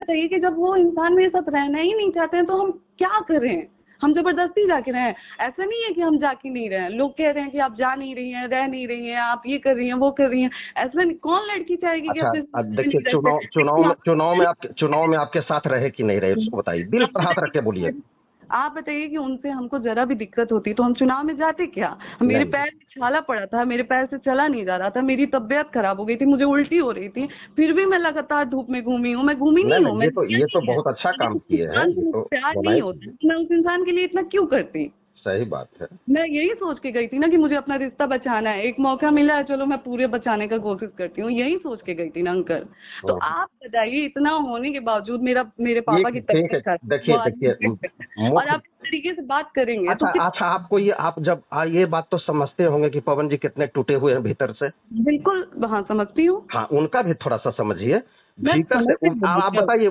बताइए कि जब वो इंसान मेरे साथ रहना ही नहीं चाहते हैं तो हम क्या करें? हम जबरदस्ती जाके रहें? ऐसा नहीं है कि हम जाके नहीं रहे हैं। लोग कह रहे हैं कि आप जा नहीं रही हैं, रह नहीं रही हैं, आप ये कर रही हैं, वो कर रही हैं। ऐसा नहीं, कौन लड़की चाहेगी कि अच्छा, अपने अब में देखिए, नहीं रह चुनाव सके? चुनाव लेकिन में चुनाव में आप आपके चुनाव में आपके साथ रहे कि नहीं रहे, उसको बताइए, दिल आप पर हाथ रख के बोलिए। बताइए आप बताइए कि उनसे हमको जरा भी दिक्कत होती तो हम चुनाव में जाते क्या? मेरे नहीं, पैर में छाला पड़ा था, मेरे पैर से चला नहीं जा रहा था, मेरी तबीयत खराब हो गई थी, मुझे उल्टी हो रही थी, फिर भी मैं लगातार धूप में घूमी हूँ। मैं घूमी नहीं, नहीं हूँ, नहीं, मैंने किया ये तो नहीं है। बहुत अच्छा अगर काम उस किए हैं, इंसान ये से मुझे तो प्यार नहीं बनाए। होता तो मैं उस इंसान के लिए इतना क्यों करती? सही बात है। मैं यही सोच के गई थी ना कि मुझे अपना रिश्ता बचाना है, एक मौका मिला है, चलो मैं पूरे बचाने का कोशिश करती हूँ, यही सोच के गई थी ना अंकल। तो हाँ, आप बताइए, इतना होने के बावजूद मेरे पापा ठीक की ठीक तबीयत है। खराब, वो देखिए आदमी देखिए, देख सकते हैं और मुख्य। आप इस तरीके से बात करेंगे तो अच्छा किस? अच्छा, आपको ये, आप जब ये बात तो समझते होंगे कि पवन जी कितने टूटे हुए हैं भीतर से। बिल्कुल, हाँ समझती हूँ। हाँ, उनका भी थोड़ा सा समझिए। मैं भीतर से समझ रही हूँ आप बिल्कुल। बताइए,